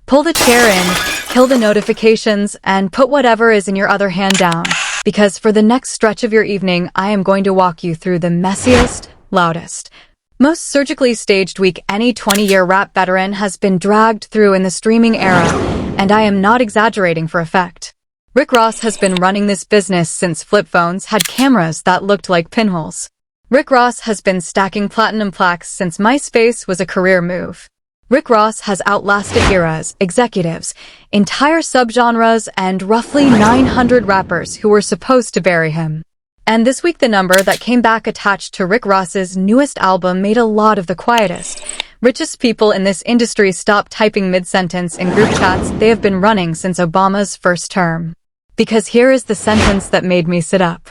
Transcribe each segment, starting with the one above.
Pull the chair in, kill the notifications, and put whatever is in your other hand down. Because for the next stretch of your evening, I am going to walk you through the messiest, loudest, most surgically staged week any 20-year rap veteran has been dragged through in the streaming era, and I am not exaggerating for effect. Rick Ross has been running this business since flip phones had cameras that looked like pinholes. Rick Ross has been stacking platinum plaques since MySpace was a career move. Rick Ross has outlasted eras, executives, entire subgenres, and roughly 900 rappers who were supposed to bury him. And this week the number that came back attached to Rick Ross's newest album made a lot of the quietest, richest people in this industry stop typing mid-sentence in group chats they have been running since Obama's first term. Because here is the sentence that made me sit up.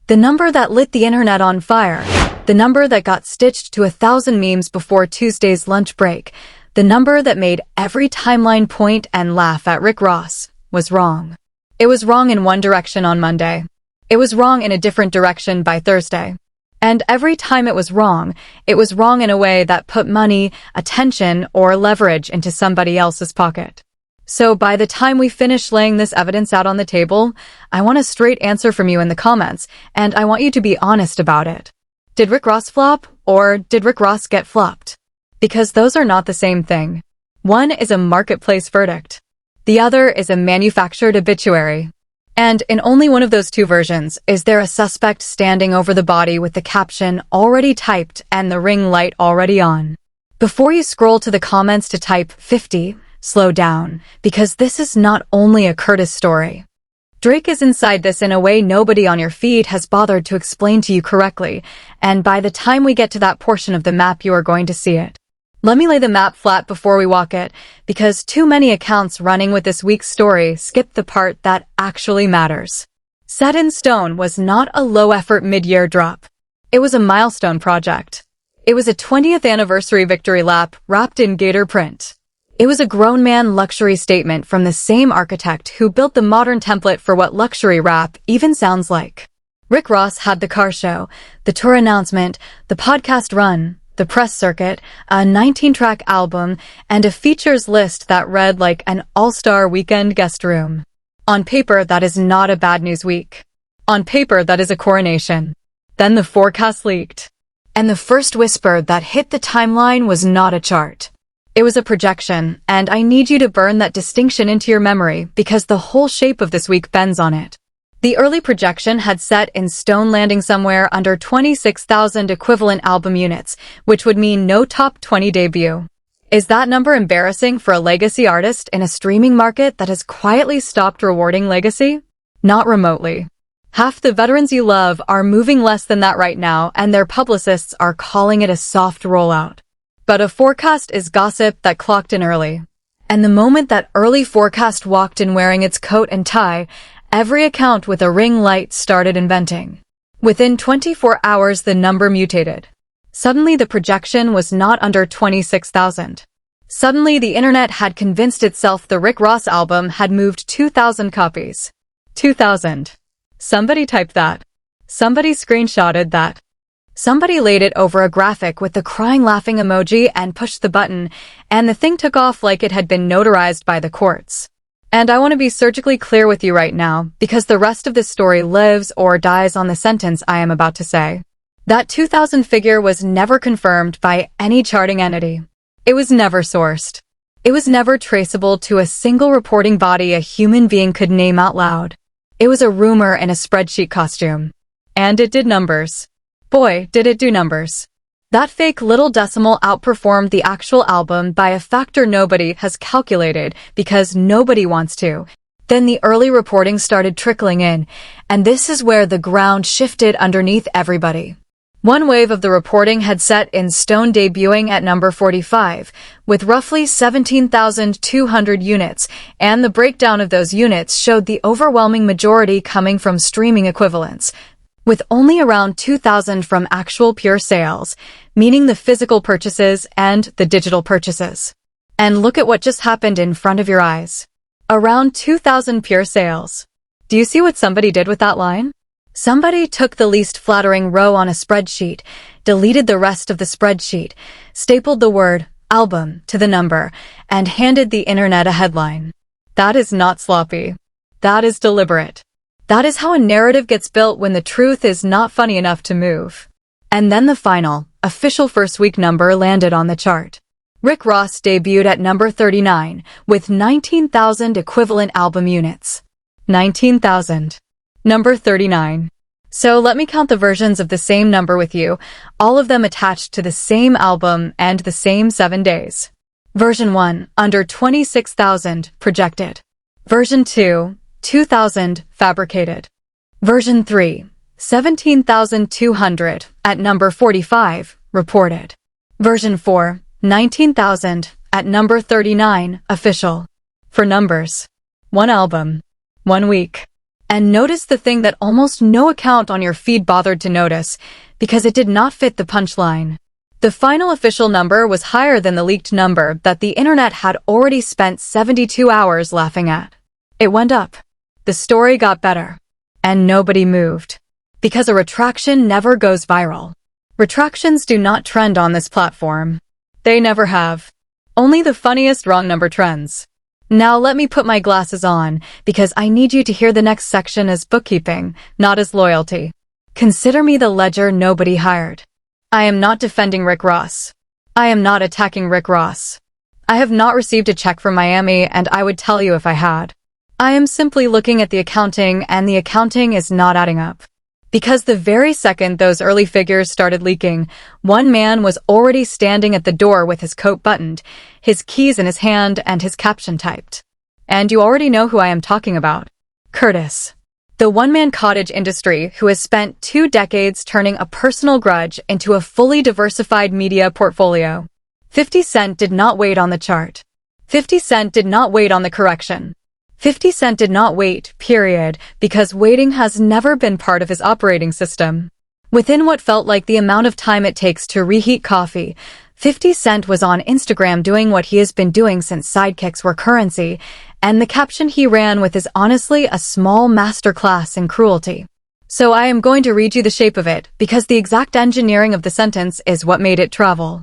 The number that lit the internet on fire. The number that got stitched to 1,000 memes before Tuesday's lunch break. The number that made every timeline point and laugh at Rick Ross was wrong. It was wrong in one direction on Monday. It was wrong in a different direction by Thursday. And every time it was wrong in a way that put money, attention, or leverage into somebody else's pocket. So by the time we finish laying this evidence out on the table, I want a straight answer from you in the comments, and I want you to be honest about it. Did Rick Ross flop, or did Rick Ross get flopped? Because those are not the same thing. One is a marketplace verdict. The other is a manufactured obituary. And in only one of those two versions is there a suspect standing over the body with the caption already typed and the ring light already on. Before you scroll to the comments to type 50, slow down, because this is not only a Curtis story. Drake is inside this in a way nobody on your feed has bothered to explain to you correctly, and by the time we get to that portion of the map you are going to see it. Let me lay the map flat before we walk it, because too many accounts running with this week's story skip the part that actually matters. Set in Stone was not a low-effort mid-year drop. It was a milestone project. It was a 20th anniversary victory lap wrapped in gator print. It was a grown man luxury statement from the same architect who built the modern template for what luxury rap even sounds like. Rick Ross had the car show, the tour announcement, the podcast run, the press circuit, a 19-track album, and a features list that read like an all-star weekend guest room. On paper, that is not a bad news week. On paper, that is a coronation. Then the forecast leaked. And the first whisper that hit the timeline was not a chart. It was a projection, and I need you to burn that distinction into your memory because the whole shape of this week bends on it. The early projection had Set in Stone landing somewhere under 26,000 equivalent album units, which would mean no top 20 debut. Is that number embarrassing for a legacy artist in a streaming market that has quietly stopped rewarding legacy? Not remotely. Half the veterans you love are moving less than that right now, and their publicists are calling it a soft rollout. But a forecast is gossip that clocked in early. And the moment that early forecast walked in wearing its coat and tie, every account with a ring light started inventing. Within 24 hours, the number mutated. Suddenly, the projection was not under 26,000. Suddenly, the internet had convinced itself the Rick Ross album had moved 2,000 copies. 2,000. Somebody typed that. Somebody screenshotted that. Somebody laid it over a graphic with the crying laughing emoji and pushed the button, and the thing took off like it had been notarized by the courts. And I want to be surgically clear with you right now, because the rest of this story lives or dies on the sentence I am about to say. That 2,000 figure was never confirmed by any charting entity. It was never sourced. It was never traceable to a single reporting body a human being could name out loud. It was a rumor in a spreadsheet costume. And it did numbers. Boy, did it do numbers. That fake little decimal outperformed the actual album by a factor nobody has calculated because nobody wants to. Then the early reporting started trickling in, and this is where the ground shifted underneath everybody. One wave of the reporting had Set in Stone debuting at number 45, with roughly 17,200 units, and the breakdown of those units showed the overwhelming majority coming from streaming equivalents, with only around 2,000 from actual pure sales, meaning the physical purchases and the digital purchases. And look at what just happened in front of your eyes. Around 2,000 pure sales. Do you see what somebody did with that line? Somebody took the least flattering row on a spreadsheet, deleted the rest of the spreadsheet, stapled the word album to the number and handed the internet a headline. That is not sloppy. That is deliberate. That is how a narrative gets built when the truth is not funny enough to move. And then the final, official first week number landed on the chart. Rick Ross debuted at number 39 with 19,000 equivalent album units. 19,000. Number 39. So let me count the versions of the same number with you, all of them attached to the same album and the same 7 days. Version 1, under 26,000, projected. Version 2, 2,000, fabricated. Version 3, 17,200, at number 45, reported. Version 4, 19,000, at number 39, official. For numbers. One album. 1 week. And notice the thing that almost no account on your feed bothered to notice, because it did not fit the punchline. The final official number was higher than the leaked number that the internet had already spent 72 hours laughing at. It went up. The story got better. And nobody moved. Because a retraction never goes viral. Retractions do not trend on this platform. They never have. Only the funniest wrong number trends. Now let me put my glasses on, because I need you to hear the next section as bookkeeping, not as loyalty. Consider me the ledger nobody hired. I am not defending Rick Ross. I am not attacking Rick Ross. I have not received a check from Miami, and I would tell you if I had. I am simply looking at the accounting, and the accounting is not adding up. Because the very second those early figures started leaking, one man was already standing at the door with his coat buttoned, his keys in his hand, and his caption typed. And you already know who I am talking about. Curtis. The one-man cottage industry who has spent 2 decades turning a personal grudge into a fully diversified media portfolio. 50 Cent did not wait on the chart. 50 Cent did not wait on the correction. 50 Cent did not wait, period, because waiting has never been part of his operating system. Within what felt like the amount of time it takes to reheat coffee, 50 Cent was on Instagram doing what he has been doing since sidekicks were currency, and the caption he ran with is honestly a small masterclass in cruelty. So I am going to read you the shape of it, because the exact engineering of the sentence is what made it travel.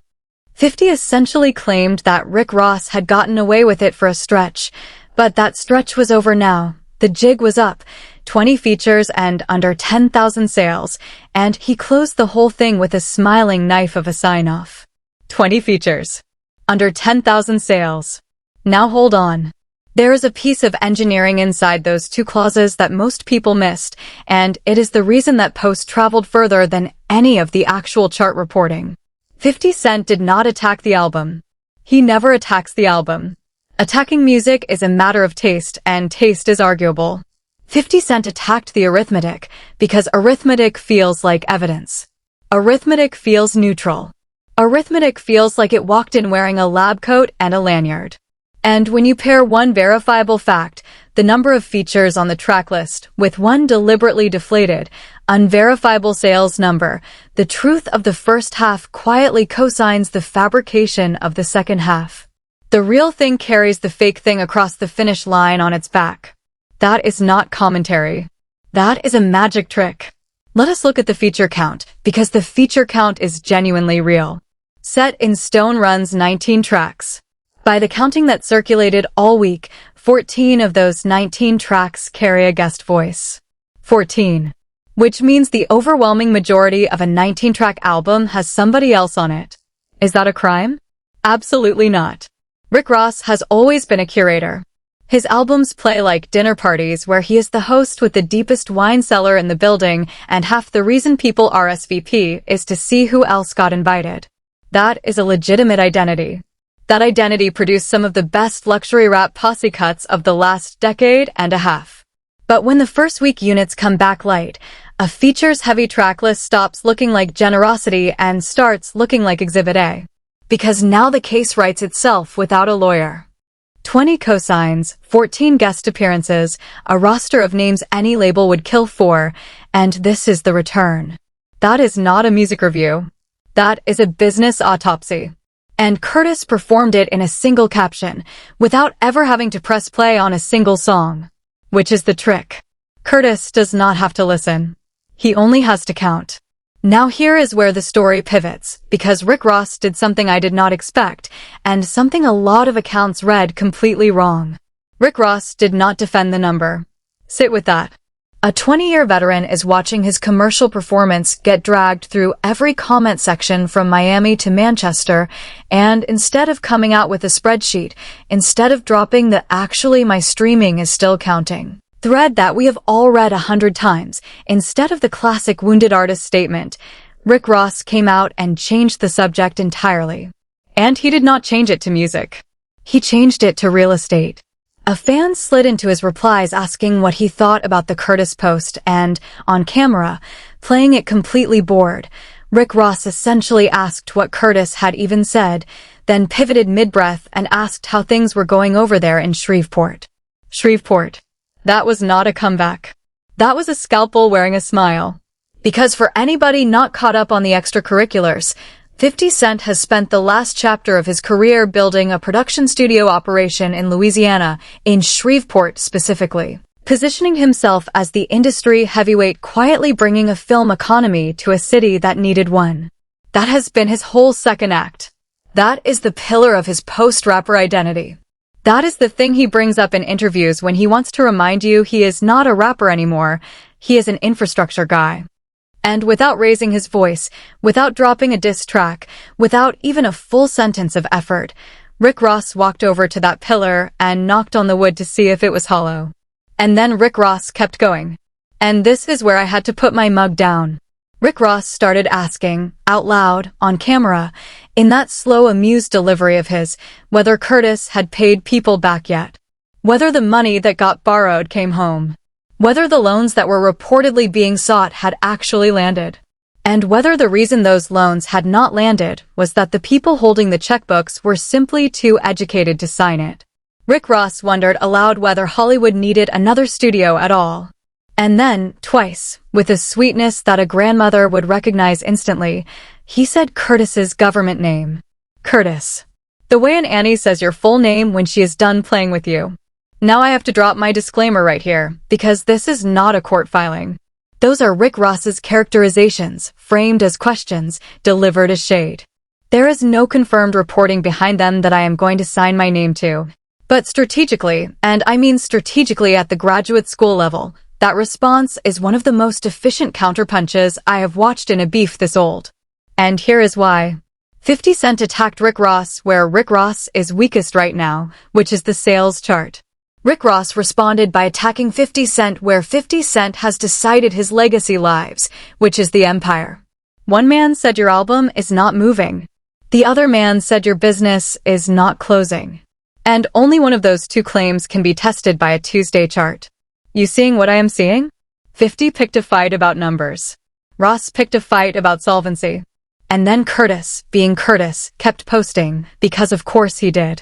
50 essentially claimed that Rick Ross had gotten away with it for a stretch, but that stretch was over now. The jig was up, 20 features and under 10,000 sales, and he closed the whole thing with a smiling knife of a sign-off. 20 features. Under 10,000 sales. Now hold on. There is a piece of engineering inside those 2 clauses that most people missed, and it is the reason that post traveled further than any of the actual chart reporting. 50 Cent did not attack the album. He never attacks the album. Attacking music is a matter of taste, and taste is arguable. 50 Cent attacked the arithmetic, because arithmetic feels like evidence. Arithmetic feels neutral. Arithmetic feels like it walked in wearing a lab coat and a lanyard. And when you pair one verifiable fact, the number of features on the track list, with one deliberately deflated, unverifiable sales number, the truth of the first half quietly cosigns the fabrication of the second half. The real thing carries the fake thing across the finish line on its back. That is not commentary. That is a magic trick. Let us look at the feature count, because the feature count is genuinely real. Set in Stone runs 19 tracks. By the counting that circulated all week, 14 of those 19 tracks carry a guest voice. 14. Which means the overwhelming majority of a 19-track album has somebody else on it. Is that a crime? Absolutely not. Rick Ross has always been a curator. His albums play like dinner parties where he is the host with the deepest wine cellar in the building, and half the reason people RSVP is to see who else got invited. That is a legitimate identity. That identity produced some of the best luxury rap posse cuts of the last decade and a half. But when the first week units come back light, a features-heavy track list stops looking like generosity and starts looking like Exhibit A. Because now the case writes itself without a lawyer. 20 cosigns, 14 guest appearances, a roster of names any label would kill for, and this is the return. That is not a music review. That is a business autopsy. And Curtis performed it in a single caption, without ever having to press play on a single song. Which is the trick. Curtis does not have to listen. He only has to count. Now here is where the story pivots, because Rick Ross did something I did not expect, and something a lot of accounts read completely wrong. Rick Ross did not defend the number. Sit with that. A 20-year veteran is watching his commercial performance get dragged through every comment section from Miami to Manchester, and instead of coming out with a spreadsheet, instead of dropping the "actually my streaming is still counting" thread that we have all read 100 times, instead of the classic wounded artist statement, Rick Ross came out and changed the subject entirely. And he did not change it to music. He changed it to real estate. A fan slid into his replies asking what he thought about the Curtis post and, on camera, playing it completely bored, Rick Ross essentially asked what Curtis had even said, then pivoted mid-breath and asked how things were going over there in Shreveport. Shreveport. That was not a comeback. That was a scalpel wearing a smile. Because for anybody not caught up on the extracurriculars, 50 Cent has spent the last chapter of his career building a production studio operation in Louisiana, in Shreveport specifically, positioning himself as the industry heavyweight quietly bringing a film economy to a city that needed one. That has been his whole second act. That is the pillar of his post-rapper identity. That is the thing he brings up in interviews when he wants to remind you he is not a rapper anymore, he is an infrastructure guy. And without raising his voice, without dropping a diss track, without even a full sentence of effort, Rick Ross walked over to that pillar and knocked on the wood to see if it was hollow. And then Rick Ross kept going. And this is where I had to put my mug down. Rick Ross started asking, out loud, on camera, in that slow, amused delivery of his, whether Curtis had paid people back yet. Whether the money that got borrowed came home. Whether the loans that were reportedly being sought had actually landed. And whether the reason those loans had not landed was that the people holding the checkbooks were simply too educated to sign it. Rick Ross wondered aloud whether Hollywood needed another studio at all. And then, twice, with a sweetness that a grandmother would recognize instantly, he said Curtis's government name. Curtis. The way an Annie says your full name when she is done playing with you. Now I have to drop my disclaimer right here, because this is not a court filing. Those are Rick Ross's characterizations, framed as questions, delivered as shade. There is no confirmed reporting behind them that I am going to sign my name to. But strategically, and I mean strategically at the graduate school level, that response is one of the most efficient counterpunches I have watched in a beef this old. And here is why. 50 Cent attacked Rick Ross where Rick Ross is weakest right now, which is the sales chart. Rick Ross responded by attacking 50 Cent where 50 Cent has decided his legacy lives, which is the empire. One man said your album is not moving. The other man said your business is not closing. And only one of those two claims can be tested by a Tuesday chart. You seeing what I am seeing? 50 picked a fight about numbers. Ross picked a fight about solvency. And then Curtis, being Curtis, kept posting, because of course he did.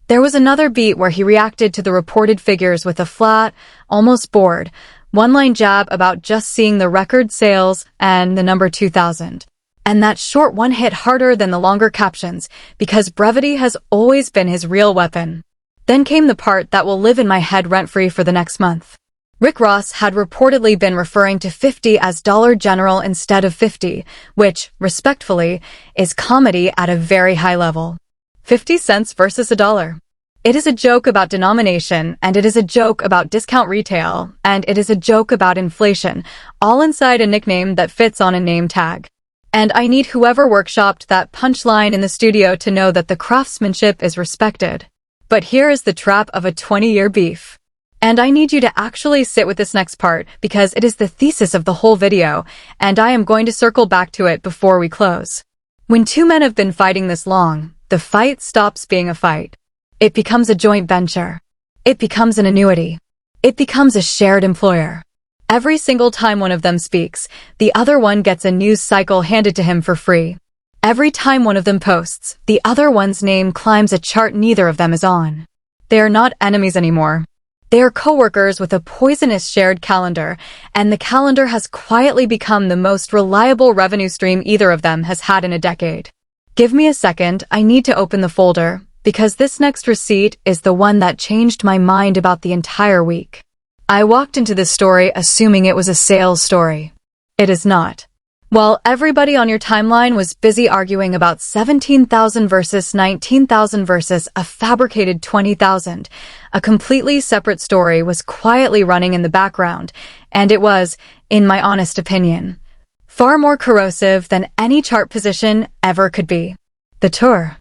There was another beat where he reacted to the reported figures with a flat, almost bored, one-line jab about just seeing the record sales and the number 2000. And that short one hit harder than the longer captions, because brevity has always been his real weapon. Then came the part that will live in my head rent-free for the next month. Rick Ross had reportedly been referring to 50 as Dollar General instead of 50, which, respectfully, is comedy at a very high level. 50 cents versus a dollar. It is a joke about denomination, and it is a joke about discount retail, and it is a joke about inflation, all inside a nickname that fits on a name tag. And I need whoever workshopped that punchline in the studio to know that the craftsmanship is respected. But here is the trap of a 20-year beef. And I need you to actually sit with this next part because it is the thesis of the whole video, and I am going to circle back to it before we close. When two men have been fighting this long, the fight stops being a fight. It becomes a joint venture. It becomes an annuity. It becomes a shared employer. Every single time one of them speaks, the other one gets a news cycle handed to him for free. Every time one of them posts, the other one's name climbs a chart neither of them is on. They are not enemies anymore. They are co-workers with a poisonous shared calendar, and the calendar has quietly become the most reliable revenue stream either of them has had in a decade. Give me a second, I need to open the folder, because this next receipt is the one that changed my mind about the entire week. I walked into this story assuming it was a sales story. It is not. While everybody on your timeline was busy arguing about 17,000 versus 19,000 versus a fabricated 20,000, a completely separate story was quietly running in the background, and it was, in my honest opinion, far more corrosive than any chart position ever could be. The tour.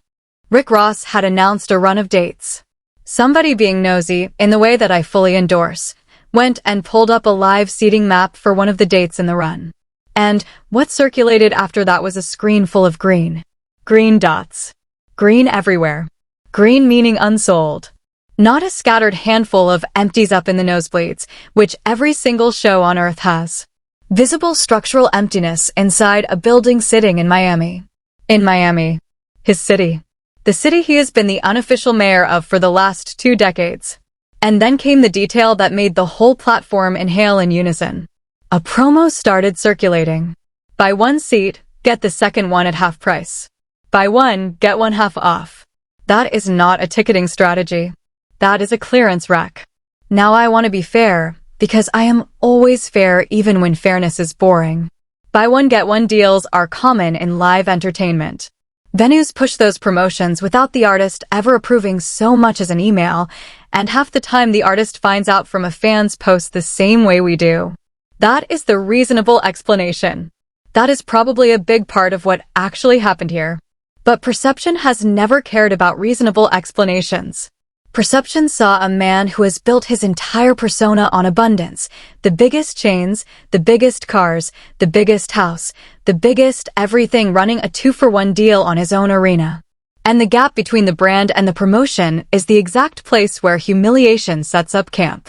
Rick Ross had announced a run of dates. Somebody being nosy, in the way that I fully endorse, went and pulled up a live seating map for one of the dates in the run. And what circulated after that was a screen full of green. Green dots. Green everywhere. Green meaning unsold. Not a scattered handful of empties up in the nosebleeds, which every single show on Earth has. Visible structural emptiness inside a building sitting in Miami. In Miami. His city. The city he has been the unofficial mayor of for the last 2 decades. And then came the detail that made the whole platform inhale in unison. A promo started circulating. Buy 1 seat, get the second one at half price. Buy 1, get 1 half off. That is not a ticketing strategy. That is a clearance rack. Now I want to be fair, because I am always fair even when fairness is boring. Buy 1 get 1 deals are common in live entertainment. Venues push those promotions without the artist ever approving so much as an email, and half the time the artist finds out from a fan's post the same way we do. That is the reasonable explanation. That is probably a big part of what actually happened here. But Perception has never cared about reasonable explanations. Perception saw a man who has built his entire persona on abundance, the biggest chains, the biggest cars, the biggest house, the biggest everything, running a 2-for-1 deal on his own arena. And the gap between the brand and the promotion is the exact place where humiliation sets up camp.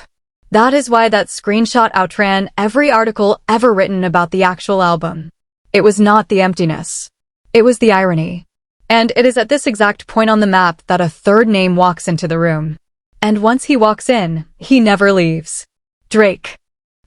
That is why that screenshot outran every article ever written about the actual album. It was not the emptiness. It was the irony. And it is at this exact point on the map that a third name walks into the room. And once he walks in, he never leaves. Drake.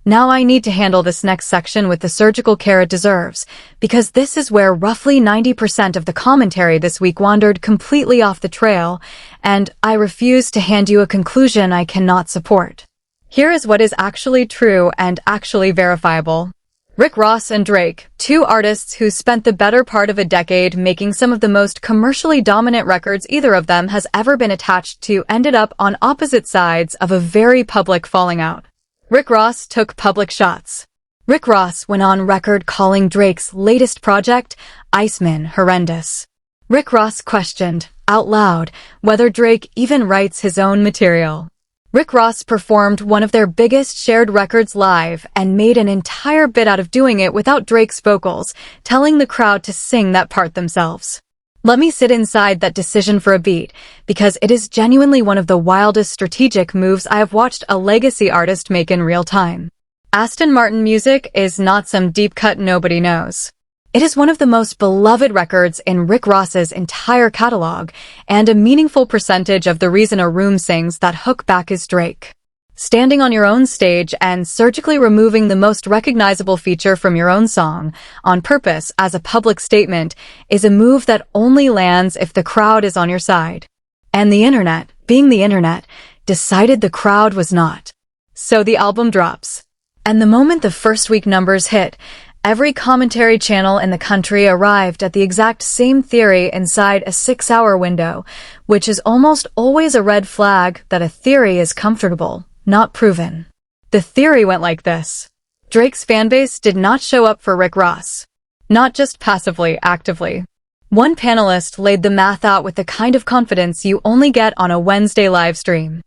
Now I need to handle this next section with the surgical care it deserves, because this is where roughly 90% of the commentary this week wandered completely off the trail, and I refuse to hand you a conclusion I cannot support. Here is what is actually true and actually verifiable. Rick Ross and Drake, 2 artists who spent the better part of a decade making some of the most commercially dominant records either of them has ever been attached to, ended up on opposite sides of a very public falling out. Rick Ross took public shots. Rick Ross went on record calling Drake's latest project, Iceman, horrendous. Rick Ross questioned, out loud, whether Drake even writes his own material. Rick Ross performed one of their biggest shared records live and made an entire bit out of doing it without Drake's vocals, telling the crowd to sing that part themselves. Let me sit inside that decision for a beat, because it is genuinely one of the wildest strategic moves I have watched a legacy artist make in real time. Aston Martin music is not some deep cut nobody knows. It is one of the most beloved records in Rick Ross's entire catalog, and a meaningful percentage of the reason a room sings that hook back is Drake. Standing on your own stage and surgically removing the most recognizable feature from your own song, on purpose as a public statement, is a move that only lands if the crowd is on your side. And the internet, being the internet, decided the crowd was not. So the album drops. And the moment the first week numbers hit, every commentary channel in the country arrived at the exact same theory inside a 6-hour window, which is almost always a red flag that a theory is comfortable, not proven. The theory went like this. Drake's fanbase did not show up for Rick Ross. Not just passively, actively. One panelist laid the math out with the kind of confidence you only get on a Wednesday live stream.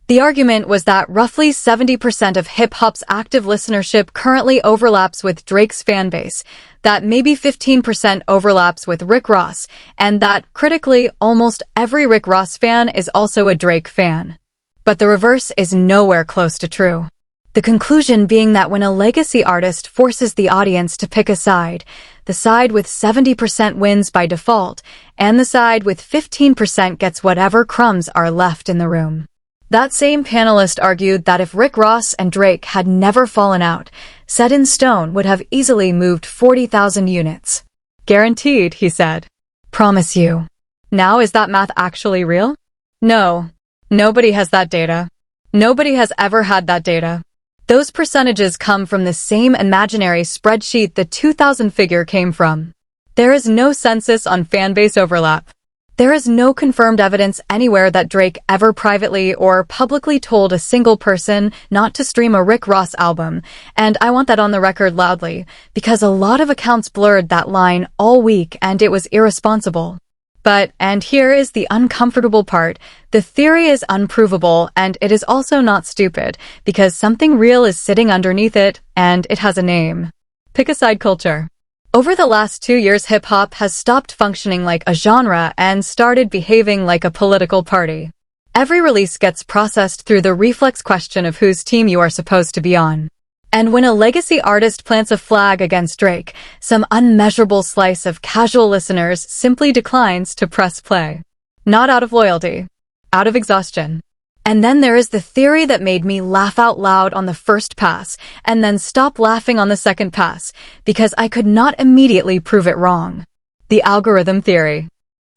The argument was that roughly 70% of hip-hop's active listenership currently overlaps with Drake's fanbase, that maybe 15% overlaps with Rick Ross, and that, critically, almost every Rick Ross fan is also a Drake fan. But the reverse is nowhere close to true. The conclusion being that when a legacy artist forces the audience to pick a side, the side with 70% wins by default, and the side with 15% gets whatever crumbs are left in the room. That same panelist argued that if Rick Ross and Drake had never fallen out, Set in Stone would have easily moved 40,000 units. Guaranteed, he said. Promise you. Now, is that math actually real? No. Nobody has that data. Nobody has ever had that data. Those percentages come from the same imaginary spreadsheet the 2000 figure came from. There is no census on fanbase overlap. There is no confirmed evidence anywhere that Drake ever privately or publicly told a single person not to stream a Rick Ross album, and I want that on the record loudly, because a lot of accounts blurred that line all week and it was irresponsible. But, and here is the uncomfortable part, the theory is unprovable and it is also not stupid, because something real is sitting underneath it, and it has a name. Pick a side culture. Over the last 2 years, hip-hop has stopped functioning like a genre and started behaving like a political party. Every release gets processed through the reflex question of whose team you are supposed to be on. And when a legacy artist plants a flag against Drake, some unmeasurable slice of casual listeners simply declines to press play. Not out of loyalty, out of exhaustion. And then there is the theory that made me laugh out loud on the first pass and then stop laughing on the second pass because I could not immediately prove it wrong. The algorithm theory.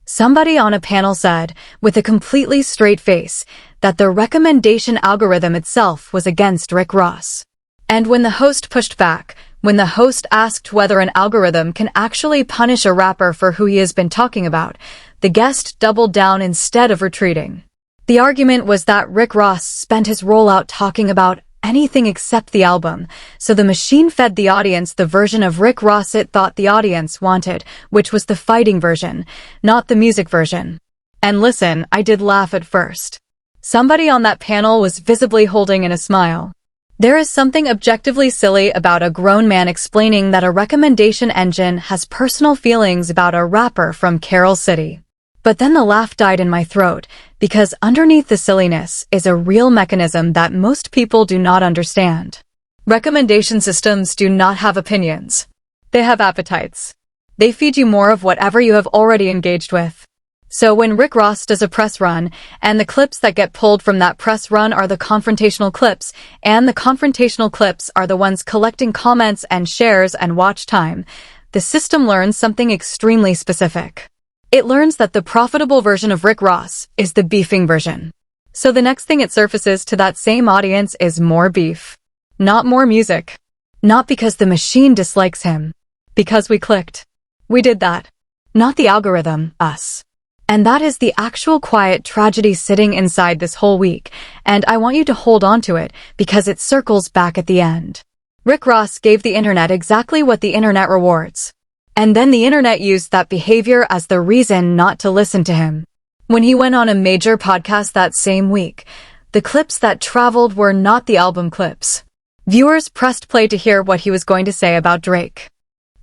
Somebody on a panel said, with a completely straight face, that the recommendation algorithm itself was against Rick Ross. And when the host pushed back, when the host asked whether an algorithm can actually punish a rapper for who he has been talking about, the guest doubled down instead of retreating. The argument was that Rick Ross spent his rollout talking about anything except the album, so the machine fed the audience the version of Rick Ross it thought the audience wanted, which was the fighting version, not the music version. And listen, I did laugh at first. Somebody on that panel was visibly holding in a smile. There is something objectively silly about a grown man explaining that a recommendation engine has personal feelings about a rapper from Carol City. But then the laugh died in my throat, because underneath the silliness is a real mechanism that most people do not understand. Recommendation systems do not have opinions. They have appetites. They feed you more of whatever you have already engaged with. So when Rick Ross does a press run, and the clips that get pulled from that press run are the confrontational clips, and the confrontational clips are the ones collecting comments and shares and watch time, the system learns something extremely specific. It learns that the profitable version of Rick Ross is the beefing version. So the next thing it surfaces to that same audience is more beef. Not more music. Not because the machine dislikes him. Because we clicked. We did that. Not the algorithm, us. And that is the actual quiet tragedy sitting inside this whole week, and I want you to hold on to it because it circles back at the end. Rick Ross gave the internet exactly what the internet rewards. And then the internet used that behavior as the reason not to listen to him. When he went on a major podcast that same week, the clips that traveled were not the album clips. Viewers pressed play to hear what he was going to say about Drake.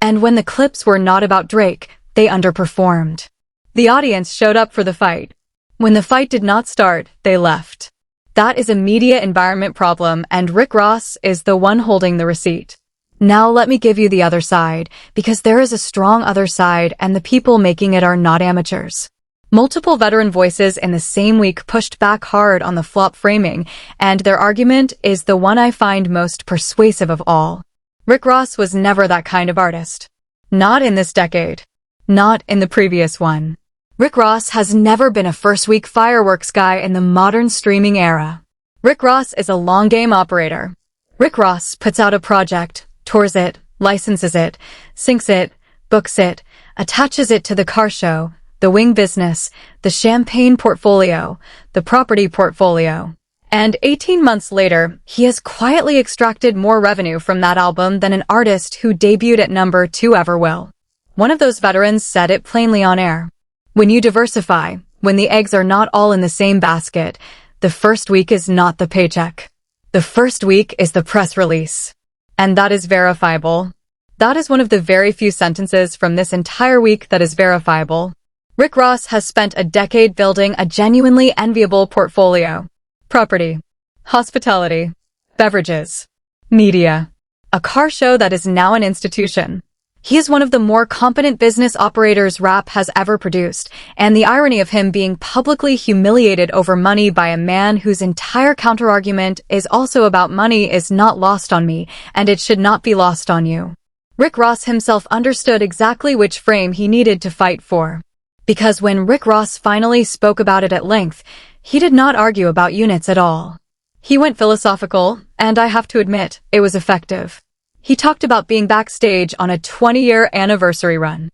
And when the clips were not about Drake, they underperformed. The audience showed up for the fight. When the fight did not start, they left. That is a media environment problem, and Rick Ross is the one holding the receipt. Now let me give you the other side, because there is a strong other side and the people making it are not amateurs. Multiple veteran voices in the same week pushed back hard on the flop framing, and their argument is the one I find most persuasive of all. Rick Ross was never that kind of artist. Not in this decade. Not in the previous one. Rick Ross has never been a first-week fireworks guy in the modern streaming era. Rick Ross is a long-game operator. Rick Ross puts out a project, tours it, licenses it, syncs it, books it, attaches it to the car show, the wing business, the champagne portfolio, the property portfolio. And 18 months later, he has quietly extracted more revenue from that album than an artist who debuted at number 2 ever will. One of those veterans said it plainly on air. When you diversify, when the eggs are not all in the same basket, the first week is not the paycheck. The first week is the press release. And that is verifiable. That is one of the very few sentences from this entire week that is verifiable. Rick Ross has spent a decade building a genuinely enviable portfolio. Property, hospitality, beverages, media, a car show that is now an institution. He is one of the more competent business operators rap has ever produced, and the irony of him being publicly humiliated over money by a man whose entire counterargument is also about money is not lost on me, and it should not be lost on you. Rick Ross himself understood exactly which frame he needed to fight for. Because when Rick Ross finally spoke about it at length, he did not argue about units at all. He went philosophical, and I have to admit, it was effective. He talked about being backstage on a 20-year anniversary run.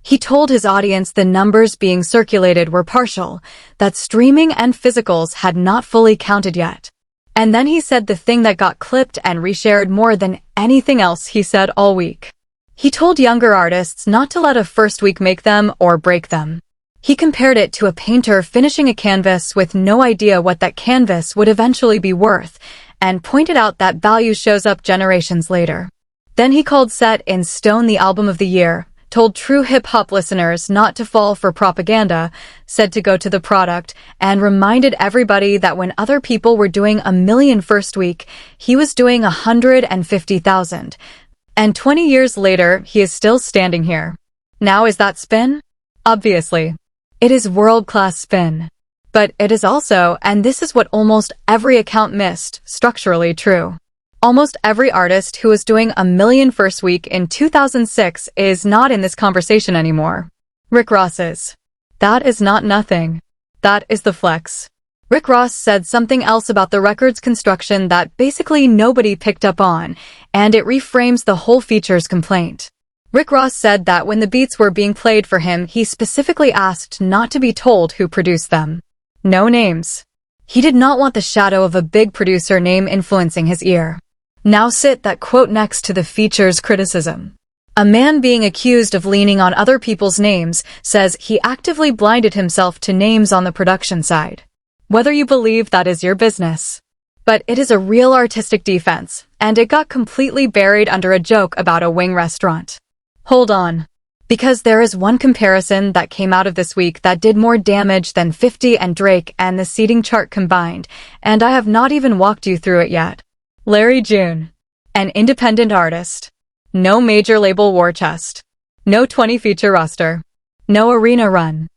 He told his audience the numbers being circulated were partial, that streaming and physicals had not fully counted yet. And then he said the thing that got clipped and reshared more than anything else he said all week. He told younger artists not to let a first week make them or break them. He compared it to a painter finishing a canvas with no idea what that canvas would eventually be worth, and pointed out that value shows up generations later. Then he called Set in Stone the album of the year, told true hip-hop listeners not to fall for propaganda, said to go to the product, and reminded everybody that when other people were doing 1 million first week, he was doing 150,000. And 20 years later, he is still standing here. Now is that spin? Obviously. It is world-class spin. But it is also, and this is what almost every account missed, structurally true. Almost every artist who was doing 1 million first week in 2006 is not in this conversation anymore. Rick Ross is. That is not nothing. That is the flex. Rick Ross said something else about the record's construction that basically nobody picked up on, and it reframes the whole features complaint. Rick Ross said that when the beats were being played for him, he specifically asked not to be told who produced them. No names. He did not want the shadow of a big producer name influencing his ear. Now sit that quote next to the features criticism. A man being accused of leaning on other people's names says he actively blinded himself to names on the production side. Whether you believe that is your business. But it is a real artistic defense, and it got completely buried under a joke about a wing restaurant. Hold on. Because there is one comparison that came out of this week that did more damage than 50 and Drake and the seating chart combined, and I have not even walked you through it yet. Larry June. An independent artist. No major label war chest. No 20-feature roster. No arena run.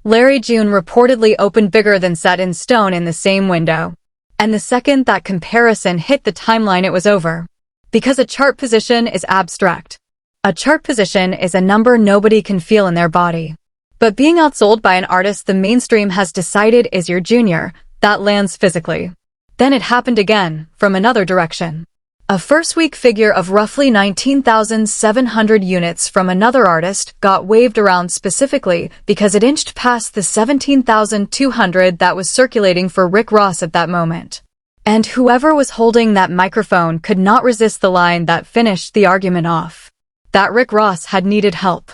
Larry June reportedly opened bigger than Set in Stone in the same window. And the second that comparison hit the timeline, it was over. Because a chart position is abstract. A chart position is a number nobody can feel in their body. But being outsold by an artist the mainstream has decided is your junior, that lands physically. Then it happened again, from another direction. A first-week figure of roughly 19,700 units from another artist got waved around specifically because it inched past the 17,200 that was circulating for Rick Ross at that moment. And whoever was holding that microphone could not resist the line that finished the argument off. That Rick Ross had needed help.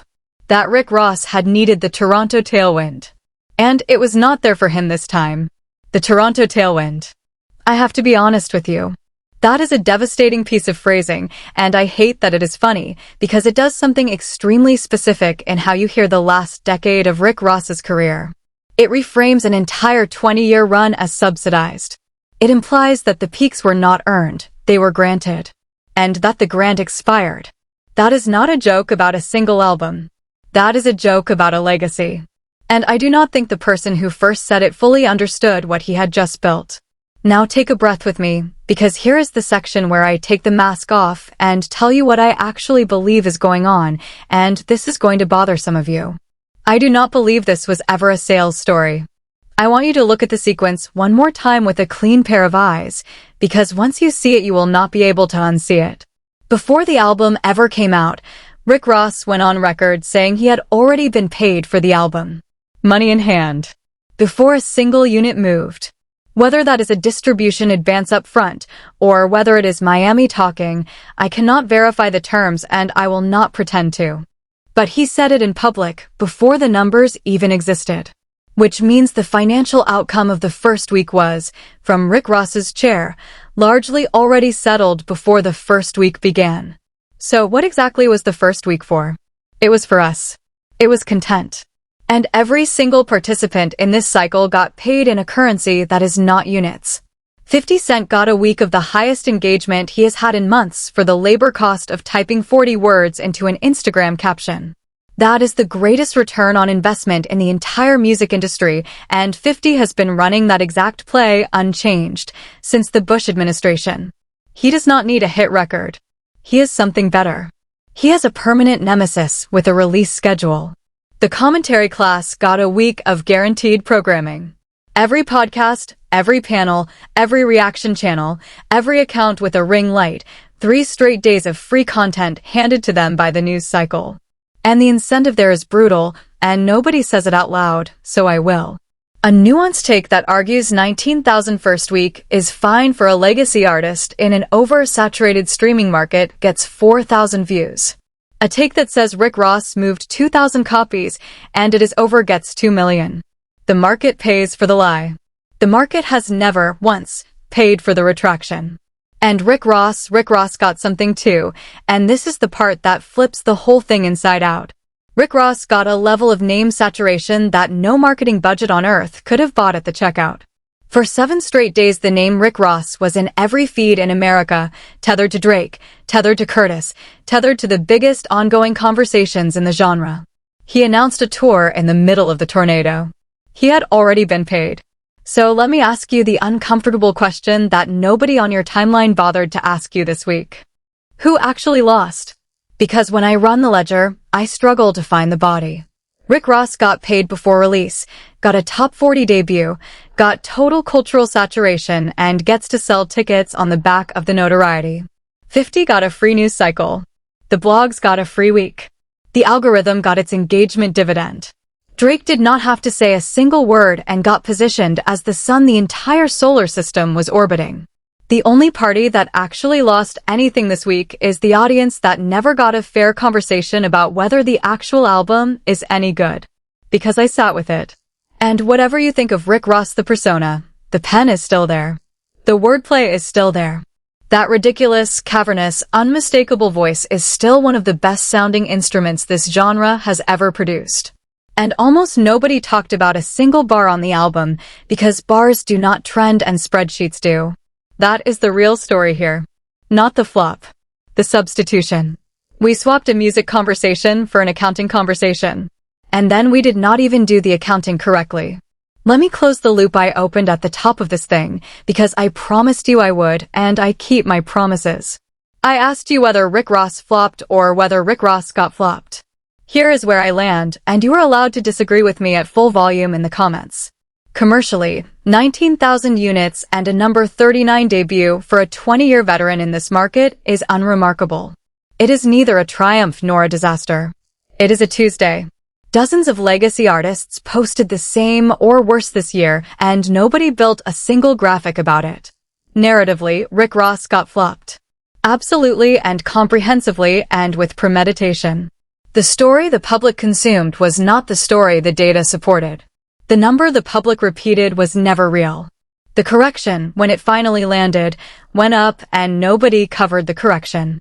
That Rick Ross had needed the Toronto tailwind. And it was not there for him this time. The Toronto tailwind. I have to be honest with you. That is a devastating piece of phrasing, and I hate that it is funny, because it does something extremely specific in how you hear the last decade of Rick Ross's career. It reframes an entire 20-year run as subsidized. It implies that the peaks were not earned, they were granted. And that the grant expired. That is not a joke about a single album. That is a joke about a legacy. And I do not think the person who first said it fully understood what he had just built. Now take a breath with me, because here is the section where I take the mask off and tell you what I actually believe is going on, and this is going to bother some of you. I do not believe this was ever a sales story. I want you to look at the sequence one more time with a clean pair of eyes, because once you see it you will not be able to unsee it. Before the album ever came out, Rick Ross went on record saying he had already been paid for the album. Money in hand. Before a single unit moved. Whether that is a distribution advance up front, or whether it is Miami talking, I cannot verify the terms and I will not pretend to. But he said it in public, before the numbers even existed. Which means the financial outcome of the first week was, from Rick Ross's chair, largely already settled before the first week began. So what exactly was the first week for? It was for us. It was content. And every single participant in this cycle got paid in a currency that is not units. 50 Cent got a week of the highest engagement he has had in months for the labor cost of typing 40 words into an Instagram caption. That is the greatest return on investment in the entire music industry, and 50 has been running that exact play unchanged since the Bush administration. He does not need a hit record. He is something better. He has a permanent nemesis with a release schedule. The commentary class got a week of guaranteed programming. Every podcast, every panel, every reaction channel, every account with a ring light, 3 straight days of free content handed to them by the news cycle. And the incentive there is brutal, and nobody says it out loud, so I will. A nuanced take that argues 19,000 first week is fine for a legacy artist in an oversaturated streaming market gets 4,000 views. A take that says Rick Ross moved 2,000 copies and it is over gets 2 million. The market pays for the lie. The market has never, once, paid for the retraction. And Rick Ross got something too, and this is the part that flips the whole thing inside out. Rick Ross got a level of name saturation that no marketing budget on earth could have bought at the checkout. For 7 straight days, the name Rick Ross was in every feed in America, tethered to Drake, tethered to Curtis, tethered to the biggest ongoing conversations in the genre. He announced a tour in the middle of the tornado. He had already been paid. So let me ask you the uncomfortable question that nobody on your timeline bothered to ask you this week. Who actually lost? Because when I run the ledger, I struggle to find the body. Rick Ross got paid before release, got a top 40 debut, got total cultural saturation, and gets to sell tickets on the back of the notoriety. 50 got a free news cycle. The blogs got a free week. The algorithm got its engagement dividend. Drake did not have to say a single word and got positioned as the sun the entire solar system was orbiting. The only party that actually lost anything this week is the audience that never got a fair conversation about whether the actual album is any good. Because I sat with it. And whatever you think of Rick Ross the persona, the pen is still there. The wordplay is still there. That ridiculous, cavernous, unmistakable voice is still one of the best-sounding instruments this genre has ever produced. And almost nobody talked about a single bar on the album because bars do not trend and spreadsheets do. That is the real story here. Not the flop. The substitution. We swapped a music conversation for an accounting conversation. And then we did not even do the accounting correctly. Let me close the loop I opened at the top of this thing, because I promised you I would, and I keep my promises. I asked you whether Rick Ross flopped or whether Rick Ross got flopped. Here is where I land, and you are allowed to disagree with me at full volume in the comments. Commercially, 19,000 units and a number 39 debut for a 20-year veteran in this market is unremarkable. It is neither a triumph nor a disaster. It is a Tuesday. Dozens of legacy artists posted the same or worse this year, and nobody built a single graphic about it. Narratively, Rick Ross got flopped. Absolutely and comprehensively and with premeditation. The story the public consumed was not the story the data supported. The number the public repeated was never real. The correction, when it finally landed, went up and nobody covered the correction.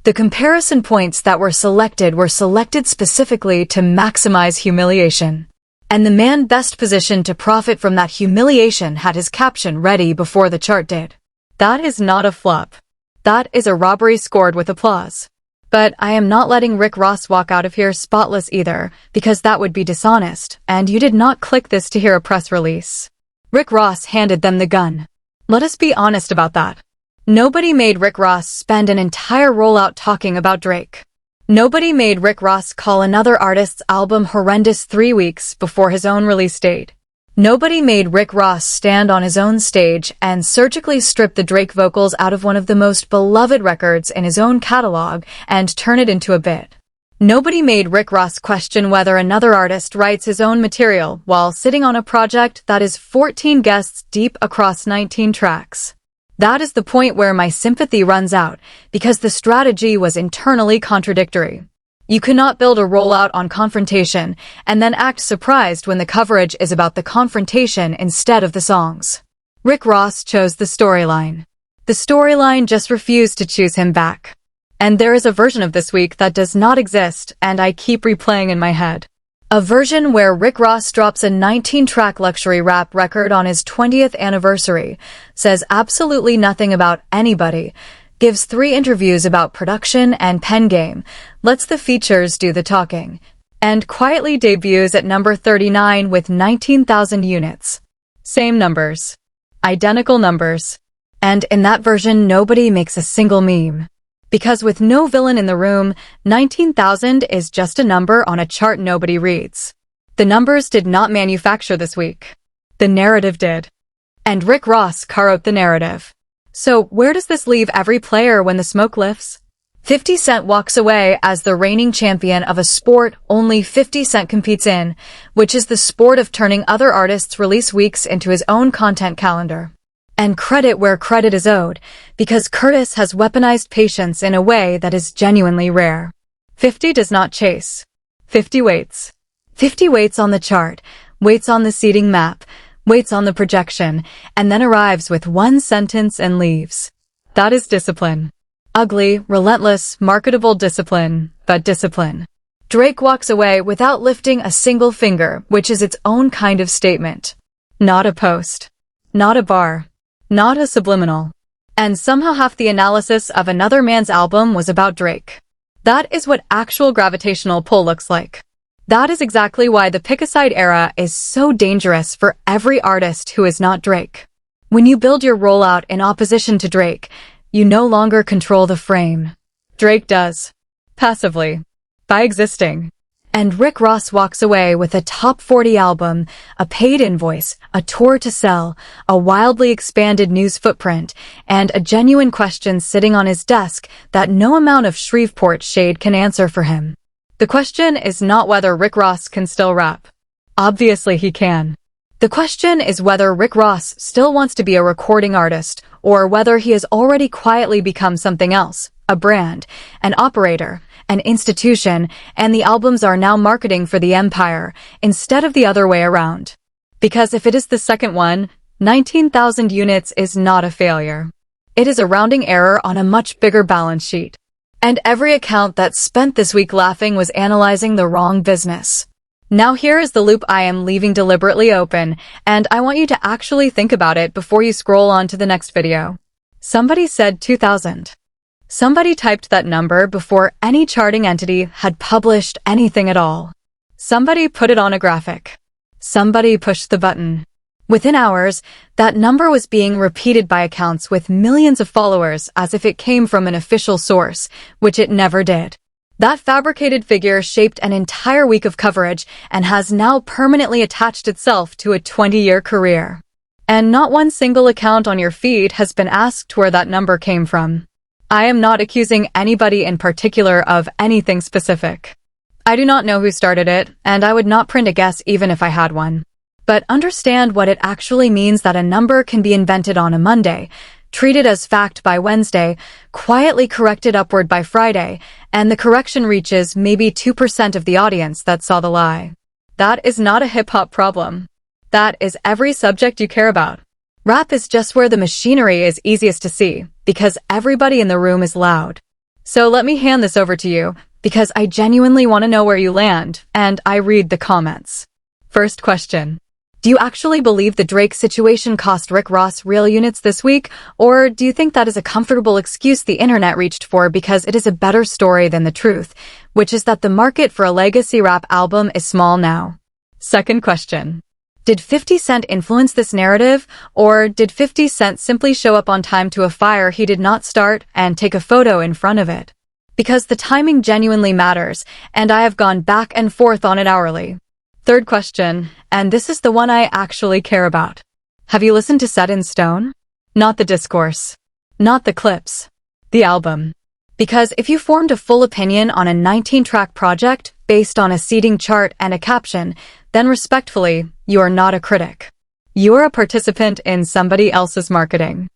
The comparison points that were selected specifically to maximize humiliation. And the man best positioned to profit from that humiliation had his caption ready before the chart did. That is not a flop. That is a robbery scored with applause. But I am not letting Rick Ross walk out of here spotless either, because that would be dishonest, and you did not click this to hear a press release. Rick Ross handed them the gun. Let us be honest about that. Nobody made Rick Ross spend an entire rollout talking about Drake. Nobody made Rick Ross call another artist's album horrendous 3 weeks before his own release date. Nobody made Rick Ross stand on his own stage and surgically strip the Drake vocals out of one of the most beloved records in his own catalog and turn it into a bit. Nobody made Rick Ross question whether another artist writes his own material while sitting on a project that is 14 guests deep across 19 tracks. That is the point where my sympathy runs out, because the strategy was internally contradictory. You cannot build a rollout on confrontation and then act surprised when the coverage is about the confrontation instead of the songs. Rick Ross chose the storyline. The storyline just refused to choose him back. And there is a version of this week that does not exist, and I keep replaying in my head. A version where Rick Ross drops a 19-track luxury rap record on his 20th anniversary, says absolutely nothing about anybody, gives 3 interviews about production and pen game, lets the features do the talking, and quietly debuts at number 39 with 19,000 units. Same numbers. Identical numbers. And in that version, nobody makes a single meme. Because with no villain in the room, 19,000 is just a number on a chart nobody reads. The numbers did not manufacture this week. The narrative did. And Rick Ross co-wrote the narrative. So where does this leave every player when the smoke lifts? 50 Cent walks away as the reigning champion of a sport only 50 Cent competes in, which is the sport of turning other artists' release weeks into his own content calendar. And credit where credit is owed, because Curtis has weaponized patience in a way that is genuinely rare. 50 does not chase. 50 waits. 50 waits on the chart, waits on the seating map, waits on the projection, and then arrives with one sentence and leaves. That is discipline. Ugly, relentless, marketable discipline, but discipline. Drake walks away without lifting a single finger, which is its own kind of statement. Not a post. Not a bar. Not a subliminal. And somehow half the analysis of another man's album was about Drake. That is what actual gravitational pull looks like. That is exactly why the pick-a-side era is so dangerous for every artist who is not Drake. When you build your rollout in opposition to Drake, you no longer control the frame. Drake does. Passively. By existing. And Rick Ross walks away with a top 40 album, a paid invoice, a tour to sell, a wildly expanded news footprint, and a genuine question sitting on his desk that no amount of Shreveport shade can answer for him. The question is not whether Rick Ross can still rap. Obviously he can. The question is whether Rick Ross still wants to be a recording artist, or whether he has already quietly become something else, a brand, an operator, an institution, and the albums are now marketing for the empire, instead of the other way around. Because if it is the second one, 19,000 units is not a failure. It is a rounding error on a much bigger balance sheet. And every account that spent this week laughing was analyzing the wrong business. Now here is the loop I am leaving deliberately open, and I want you to actually think about it before you scroll on to the next video. Somebody said 2000. Somebody typed that number before any charting entity had published anything at all. Somebody put it on a graphic. Somebody pushed the button. Within hours, that number was being repeated by accounts with millions of followers as if it came from an official source, which it never did. That fabricated figure shaped an entire week of coverage and has now permanently attached itself to a 20-year career. And not one single account on your feed has been asked where that number came from. I am not accusing anybody in particular of anything specific. I do not know who started it, and I would not print a guess even if I had one. But understand what it actually means that a number can be invented on a Monday, treated as fact by Wednesday, quietly corrected upward by Friday, and the correction reaches maybe 2% of the audience that saw the lie. That is not a hip-hop problem. That is every subject you care about. Rap is just where the machinery is easiest to see, because everybody in the room is loud. So let me hand this over to you, because I genuinely want to know where you land, and I read the comments. First question. Do you actually believe the Drake situation cost Rick Ross real units this week, or do you think that is a comfortable excuse the internet reached for because it is a better story than the truth, which is that the market for a legacy rap album is small now? Second question. Did 50 Cent influence this narrative, or did 50 Cent simply show up on time to a fire he did not start and take a photo in front of it? Because the timing genuinely matters, and I have gone back and forth on it hourly. Third question, and this is the one I actually care about. Have you listened to Set in Stone? Not the discourse. Not the clips. The album. Because if you formed a full opinion on a 19-track project based on a seating chart and a caption, then respectfully, you are not a critic. You are a participant in somebody else's marketing.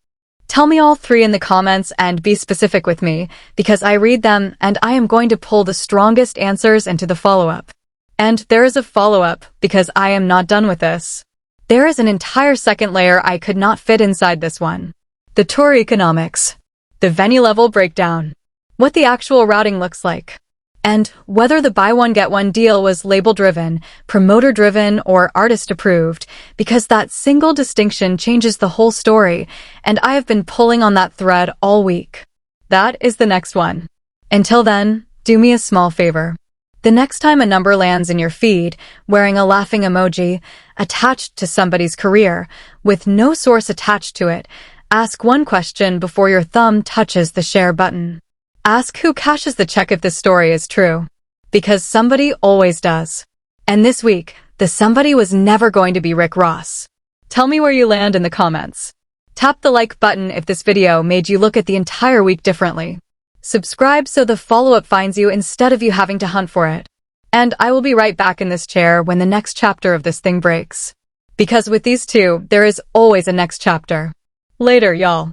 Tell me all three in the comments and be specific with me, because I read them and I am going to pull the strongest answers into the follow-up. And there is a follow-up, because I am not done with this. There is an entire second layer I could not fit inside this one. The tour economics. The venue level breakdown. What the actual routing looks like. And whether the buy one get one deal was label-driven, promoter-driven, or artist-approved, because that single distinction changes the whole story, and I have been pulling on that thread all week. That is the next one. Until then, do me a small favor. The next time a number lands in your feed, wearing a laughing emoji, attached to somebody's career, with no source attached to it, ask one question before your thumb touches the share button. Ask who cashes the check if this story is true. Because somebody always does. And this week, the somebody was never going to be Rick Ross. Tell me where you land in the comments. Tap the like button if this video made you look at the entire week differently. Subscribe so the follow-up finds you instead of you having to hunt for it. And I will be right back in this chair when the next chapter of this thing breaks. Because with these two, there is always a next chapter. Later, y'all.